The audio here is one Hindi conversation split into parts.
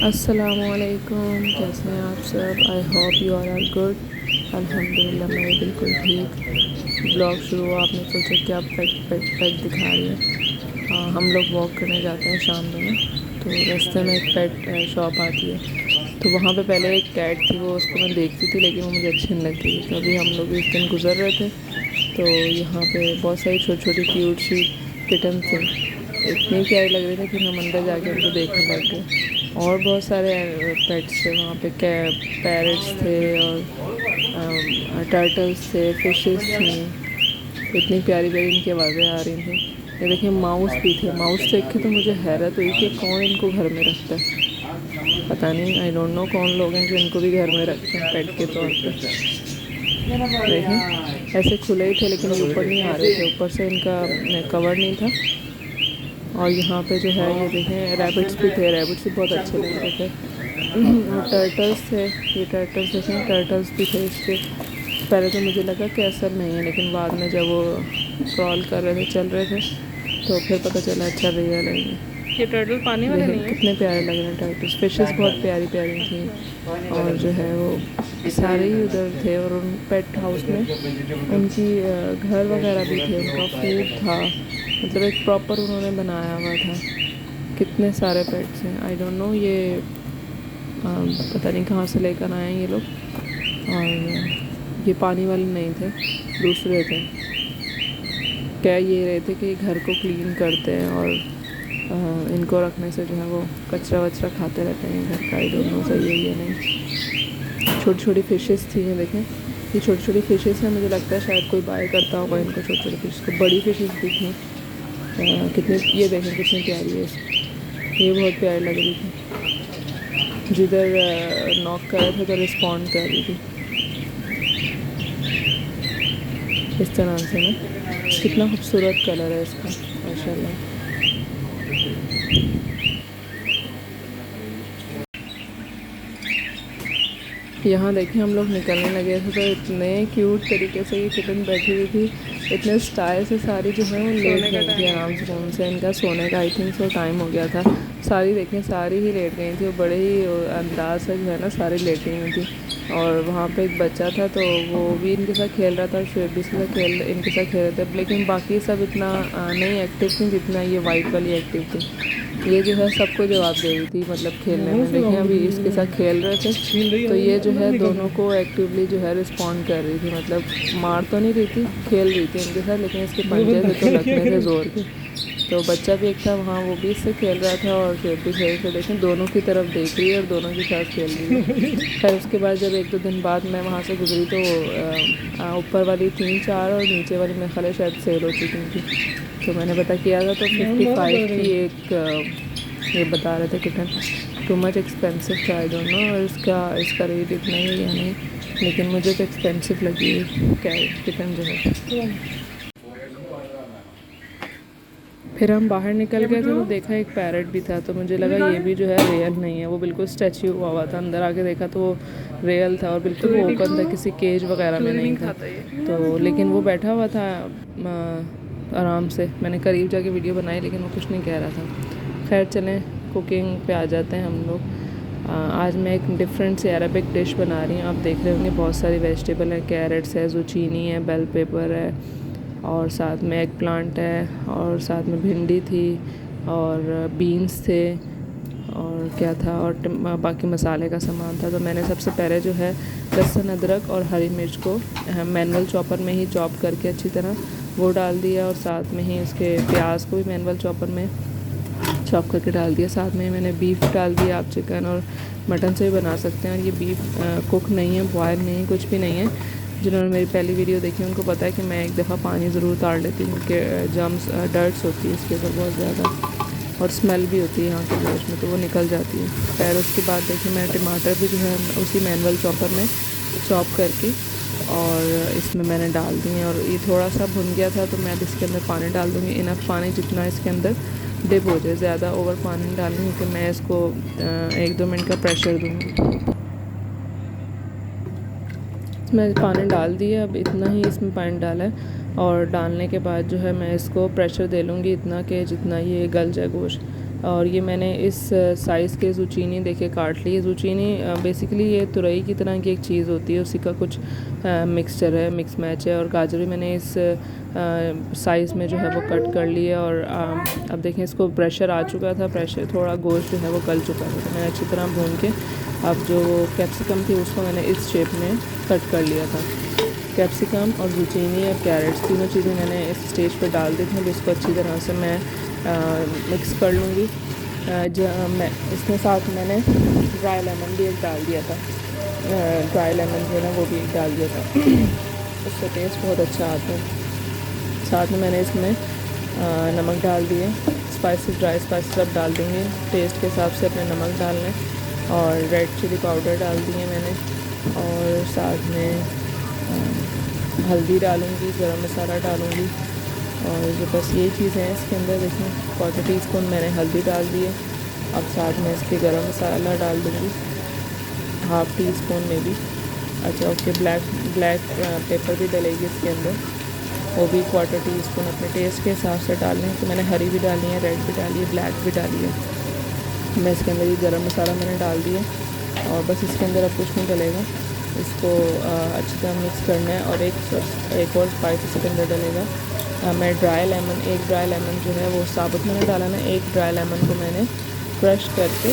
अस्सलामुअलैकुम, कैसे हैं आप सब। I hope you are good. अल्हम्दुलिल्लाह मैं बिल्कुल ठीक। ब्लॉग शुरू हुआ, आपने सोचा क्या पेट दिखा रही है। हम लोग वॉक करने जाते हैं शाम में, तो रास्ते में एक पेट शॉप आती है। तो वहाँ पे पहले एक कैट थी, वो उसको मैं देखती थी लेकिन वो मुझे अच्छी नहीं लगती थी। तो अभी हम लोग इस दिन गुजर रहे थे तो यहाँ पे बहुत सारी छोटी छोटी क्यूट सी किटन थी, इतनी प्यारी लग रही थी कि हम अंदर जाके उनको देखने लग गए। और बहुत सारे पेट्स थे वहाँ पे, पैरट्स थे और टर्टल्स थे, फिशेस थी। इतनी प्यारी प्यारी इनकी आवाज़ें आ रही थी। ये देखिए माउस भी थे। माउस देख के तो मुझे हैरत हुई कि कौन इनको घर में रखता है। पता नहीं, आई डोंट नो कौन लोग हैं जो इनको भी घर में रखते हैं पेट के तौर पे। देखें ऐसे खुले ही थे लेकिन ऊपर नहीं आ रहे थे, ऊपर से इनका कवर नहीं था। और यहाँ पे जो है ये देखें रैबिट्स भी थे, रैबिट्स भी बहुत अच्छे लग रहे थे। और टर्टल्स थे, ये टर्टल्स देखें, टर्टल्स भी थे इसके। पहले तो मुझे लगा कि असल नहीं है, लेकिन बाद में जब वो क्रॉल कर रहे थे, चल रहे थे, तो फिर पता चला अच्छा रियल है ये टर्टल पानी वाले नहीं है। कितने प्यारे लग रहे हैं टर्टल्स। फिशेस बहुत प्यारी प्यारी थी और जो है वो सारे ही उधर थे। और उन पेट हाउस में उनकी घर वगैरह भी थे, उनका फूड था, मतलब एक प्रॉपर उन्होंने बनाया हुआ था। कितने सारे पेट्स हैं, आई डोंट नो ये पता नहीं कहाँ से लेकर आए हैं ये लोग। और ये पानी वाले नहीं थे, दूसरे थे। कह ये रहे थे कि घर को क्लीन करते हैं और इनको रखने से जो है वो कचरा वचरा खाते रहते हैं घर का। आई डोंट नो सही है ये नहीं। छोटी छोटी फिशेस थी, ये देखें, ये छोटी छोटी फिशेस हैं। मुझे लगता है शायद कोई बाय करता होगा इनको, छोटी छोटी फिश को। बड़ी फिशेस भी थी कितनी, ये देखें कितनी प्यारी है, ये बहुत प्यारी लग रही थी। जिधर नॉक कर रहे थे तो रिस्पॉन्ड कर रही थी इस तरह से ना। कितना खूबसूरत कलर है इसका, माशाल्लाह। यहाँ देखिए हम लोग निकलने लगे थे तो इतने क्यूट तरीके से ये किटन बैठी हुई थी, इतने स्टाइल से सारी जो है वो लेट गई थी आराम से। फोन से इनका सोने का आई थिंक सो टाइम हो गया था। सारी देखें सारी ही लेट गई थी, वो बड़े ही अंदाज से जो है ना सारी लेटी हुई थी। और वहाँ पे एक बच्चा था तो वो भी इनके साथ खेल रहा था और शुएब भी इनके साथ खेल रहे थे। लेकिन बाकी सब इतना नहीं एक्टिव थी जितना ये वाइट वाली एक्टिव थी। ये जो है सबको जवाब दे रही थी, मतलब खेलने में। देखें अभी इसके साथ खेल रहे थे तो ये जो है दोनों को एक्टिवली जो है रिस्पॉन्ड कर रही थी, मतलब मार तो नहीं रही थी, खेल रही थी इनके साथ। लेकिन इसके पंजे थे तो लगने थे ज़ोर के। तो बच्चा भी एक था वहाँ, वो भी इससे खेल रहा था और शेर भी खेल रहे। देखें दोनों की तरफ देख रही है और दोनों के साथ खेल रही है। फिर उसके बाद जब 1-2 दिन बाद मैं वहाँ से गुजरी तो ऊपर वाली 3-4 और नीचे वाली मेरे ख्याल शायद सेल हो चुकी थी। तो मैंने पता किया था तो 55 की एक ये बता रहे थे किटन। टू मच एक्सपेंसिव था, आई डोंट नो और इसका रेट इतना ही या नहीं, लेकिन मुझे तो एक्सपेंसिव लगी किटन जो है। फिर हम बाहर निकल गए थे तो देखा एक पैरट भी था, तो मुझे लगा ये भी जो है रियल नहीं है, वो बिल्कुल स्टैच्यू हुआ था। अंदर आके देखा तो वो रियल था और बिल्कुल वो ओपन था, किसी केज वगैरह में नहीं था। तो लेकिन वो बैठा हुआ था आराम से। मैंने करीब जाके वीडियो बनाई लेकिन वो कुछ नहीं कह रहा था। खैर चलें कुकिंग पे आ जाते हैं हम लोग। आज मैं एक डिफरेंट सी अरबिक डिश बना रही हूँ। आप देख रहे होंगे बहुत सारी वेजिटेबल है, कैरेट्स है, जुचीनी है, बेल पेपर है और साथ में एग प्लांट है और साथ में भिंडी थी और बीन्स थे और क्या था और बाकी मसाले का सामान था। तो मैंने सबसे पहले जो है लहसुन अदरक और हरी मिर्च को मैनुअल चॉपर में ही चॉप करके अच्छी तरह वो डाल दिया और साथ में ही उसके प्याज को भी मैनुअल चॉपर में चॉप करके डाल दिया। साथ में मैंने बीफ डाल दिया, आप चिकन और मटन से भी बना सकते हैं। और ये बीफ कुक नहीं है, बॉयल नहीं है, कुछ भी नहीं है। जिन्होंने मेरी पहली वीडियो देखी उनको पता है कि मैं एक दफ़ा पानी ज़रूर उतार लेती हूँ क्योंकि जम्स डर्ट्स होती है इसके ऊपर बहुत ज़्यादा और स्मेल भी होती है यहाँ के गोश्त में, तो वो निकल जाती है। फिर उसके बाद देखिए मैं टमाटर भी जो है उसी मैनुअल चॉपर में चॉप करके और इसमें मैंने डाल दी हैं और ये थोड़ा सा भुन गया था तो मैं अब इसके अंदर पानी डाल दूँगी, इनफ पानी जितना इसके अंदर डिप हो जाए। ज़्यादा ओवर पानी नहीं डालूँगी कि मैं इसको 1-2 मिनट का प्रेशर दूँगी। मैं पानी डाल दिया, अब इतना ही इसमें पानी डाला है और डालने के बाद जो है मैं इसको प्रेशर दे लूँगी इतना कि जितना ये गल जाए गोश्त। और ये मैंने इस साइज़ के ज़ुचीनी देखे काट लिए। ज़ुचीनी बेसिकली ये तुरई की तरह की एक चीज़ होती है, उसी का कुछ मिक्सचर है, मिक्स मैच है। और गाजर भी मैंने इस साइज़ में जो है वो कट कर लिया। और अब देखें इसको प्रेशर आ चुका था, प्रेशर थोड़ा गोश्त जो है वो गल चुका था, तो मैंने अच्छी तरह भून के अब जो कैप्सिकम थी उसको मैंने इस शेप में कट कर लिया था। कैप्सिकम और ज़ुचीनी और कैरेट्स तीनों चीज़ें मैंने इस स्टेज पर डाल दी थी। जिसको अच्छी तरह से मैं मिक्स कर लूँगी। मैं इसमें साथ मैंने ड्राई लेमन भी एक डाल दिया था, ड्राई लेमन जो है ना वो भी एक डाल दिया था उससे टेस्ट बहुत अच्छा आता है। साथ में मैंने इसमें नमक डाल दिए, स्पाइसेस ड्राई स्पाइसेस अब डाल देंगे टेस्ट के हिसाब से अपने नमक डालने। और रेड चिली पाउडर डाल दिए मैंने और साथ में हल्दी डालूँगी, गरम मसाला डालूँगी। और जो बस ये चीज़ें हैं इसके अंदर देखें, 1/4 टीस्पून मैंने हल्दी डाल दी है। अब साथ में इसके गरम मसाला डाल दूँगी 1/2 टीस्पून में भी। अच्छा ओके, ब्लैक पेपर भी डलेगी इसके अंदर, वो भी 1/4 टीस्पून अपने टेस्ट के हिसाब से डाल लें। तो मैंने हरी भी डाली है, रेड भी डाली है, ब्लैक भी डाली है। मैं इसके अंदर ये गरम मसाला मैंने डाल दिया और बस इसके अंदर अब कुछ नहीं डलेगा। इसको अच्छी तरह मिक्स करना है। और एक और स्पाइस इसके अंदर डलेगा। मैं एक ड्राई लेमन जो है वो साबुत मैंने डाला ना, एक ड्राई लेमन को मैंने क्रश करके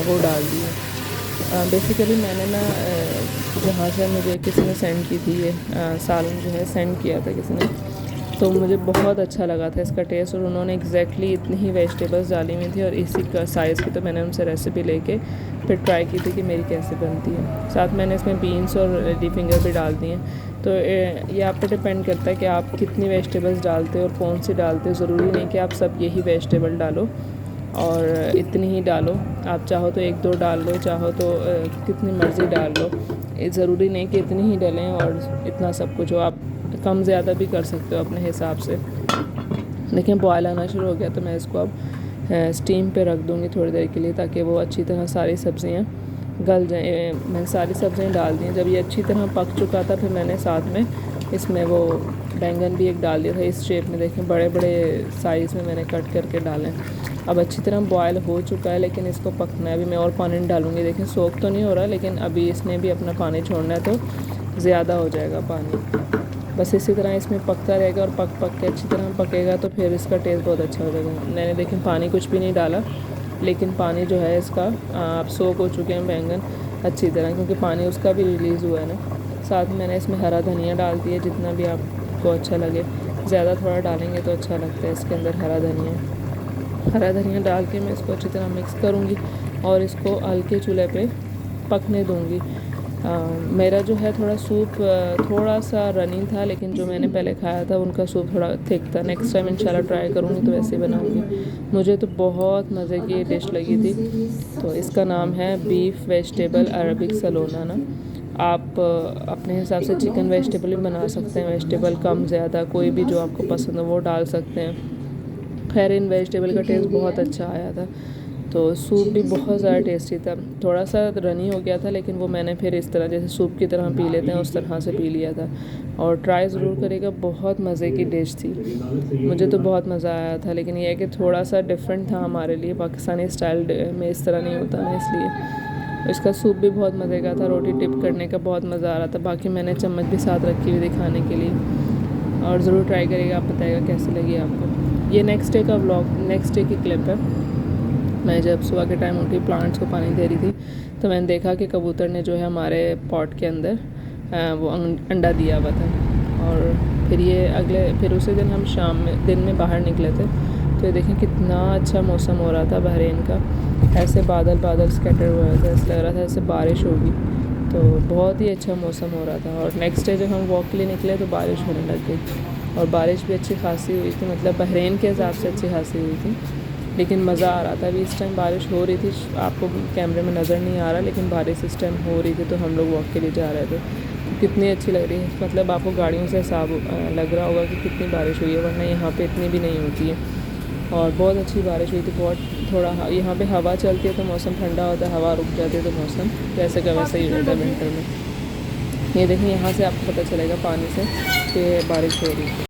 वो डाल दिया। बेसिकली मैंने ना जहाँ से मुझे किसी ने सेंड की थी ये सालन जो है सेंड किया था किसी ने, तो मुझे बहुत अच्छा लगा था इसका टेस्ट। और उन्होंने एग्जैक्टली इतनी ही वेजिटेबल्स डाली हुई थी और इसी का साइज़ की, तो मैंने उनसे रेसिपी लेके फिर ट्राई की थी कि मेरी कैसे बनती है। साथ मैंने इसमें बीन्स और लेडी फिंगर भी डाल दिए। तो ये आप पे डिपेंड करता है कि आप कितनी वेजिटेबल्स डालते हो और कौन सी डालते हो। ज़रूरी नहीं कि आप सब यही वेजिटेबल डालो और इतनी ही डालो, आप चाहो तो 1-2 डाल लो, चाहो तो कितनी मर्ज़ी डाल लो। ज़रूरी नहीं कि इतनी ही डालें और इतना सब कुछ हो, आप कम ज़्यादा भी कर सकते हो अपने हिसाब से। देखिए बॉयल आना शुरू हो गया तो मैं इसको अब स्टीम पे रख दूँगी थोड़ी देर के लिए, ताकि वो अच्छी तरह सारी सब्ज़ियाँ गल जाएँ। मैंने सारी सब्ज़ियाँ डाल दी हैं। जब ये अच्छी तरह पक चुका था फिर मैंने साथ में इसमें वो बैंगन भी एक डाल दिया था इस शेप में। देखें बड़े बड़े साइज़ में मैंने कट करके डालें। अब अच्छी तरह बॉयल हो चुका है लेकिन इसको पकना है। अभी मैं और पानी नहीं डालूँगी। देखें सोख तो नहीं हो रहा लेकिन अभी इसने भी अपना पानी छोड़ना है, तो ज़्यादा हो जाएगा पानी। बस इसी तरह इसमें पकता रहेगा और पक के अच्छी तरह पकेगा तो फिर इसका टेस्ट बहुत अच्छा हो जाएगा। मैंने देखें पानी कुछ भी नहीं डाला, लेकिन पानी जो है इसका आप सोख हो चुके हैं बैंगन अच्छी तरह, क्योंकि पानी उसका भी रिलीज़ हुआ है ना। साथ में मैंने इसमें हरा धनिया डाल दिया, जितना भी आपको अच्छा लगे। ज़्यादा थोड़ा डालेंगे तो अच्छा लगता है इसके अंदर हरा धनिया डाल के मैं इसको अच्छी तरह मिक्स करूँगी और इसको हल्के चूल्हे पे पकने दूँगी। मेरा जो है थोड़ा सूप थोड़ा सा रनी था, लेकिन जो मैंने पहले खाया था उनका सूप थोड़ा थिक था। नेक्स्ट टाइम इंशाल्लाह ट्राई करूँगी तो वैसे बनाऊँगी। मुझे तो बहुत मज़े की ये डिश लगी थी। तो इसका नाम है बीफ वेजिटेबल अरबिक सलोना ना। आप अपने हिसाब से चिकन वेजिटेबल भी बना सकते हैं, वेजिटेबल कम ज़्यादा कोई भी जो आपको पसंद हो वो डाल सकते हैं। खैर इन वेजिटेबल का टेस्ट बहुत अच्छा आया था। तो सूप भी बहुत ज़्यादा टेस्टी था। थोड़ा सा रनी हो गया था लेकिन वो मैंने फिर इस तरह जैसे सूप की तरह पी लेते हैं उस तरह से पी लिया था। और ट्राई ज़रूर करेगा, बहुत मज़े की डिश थी। मुझे तो बहुत मज़ा आया था, लेकिन यह है कि थोड़ा सा डिफरेंट था हमारे लिए, पाकिस्तानी स्टाइल में इस तरह नहीं होता ना, इसलिए। इसका सूप भी बहुत मज़े का था, रोटी टिप करने का बहुत मज़ा आ रहा था। बाकी मैंने चम्मच भी साथ रखी हुई दिखाने के लिए। और ज़रूर ट्राई करिएगा, आप बताइएगा कैसी लगी आपको। ये नेक्स्ट डे का व्लॉग, नेक्स्ट डे की क्लिप है। मैं जब सुबह के टाइम उठी प्लांट्स को पानी दे रही थी तो मैंने देखा कि कबूतर ने जो है हमारे पॉट के अंदर वो अंडा दिया हुआ था। और फिर उसी दिन हम दिन में बाहर निकले थे तो ये देखें कितना अच्छा मौसम हो रहा था बहरीन का। ऐसे बादल स्कैटर हुए थे, ऐसा लग रहा था जैसे बारिश होगी। तो बहुत ही अच्छा मौसम हो रहा था। और नेक्स्ट डे जब हम वॉक के लिए निकले तो बारिश होने लग गई और बारिश भी अच्छी खासी हुई थी, मतलब बहरीन के हिसाब से अच्छी खासी हुई थी। लेकिन मज़ा आ रहा था। अभी इस टाइम बारिश हो रही थी, आपको कैमरे में नज़र नहीं आ रहा, लेकिन बारिश इस टाइम हो रही थी तो हम लोग वॉक के लिए जा रहे थे। कितनी अच्छी लग रही है, मतलब आपको गाड़ियों से हिसाब लग रहा होगा कि कितनी बारिश हुई है, वरना यहाँ पे इतनी भी नहीं होती है। और बहुत अच्छी बारिश हुई थी, बहुत थोड़ा यहाँ पे हवा चलती है तो मौसम ठंडा होता है, हवा रुक जाती है तो मौसम वैसे का वैसा ही रहता है विंटर में। ये देखिए यहाँ से आपको पता चलेगा पानी से कि बारिश हो रही है।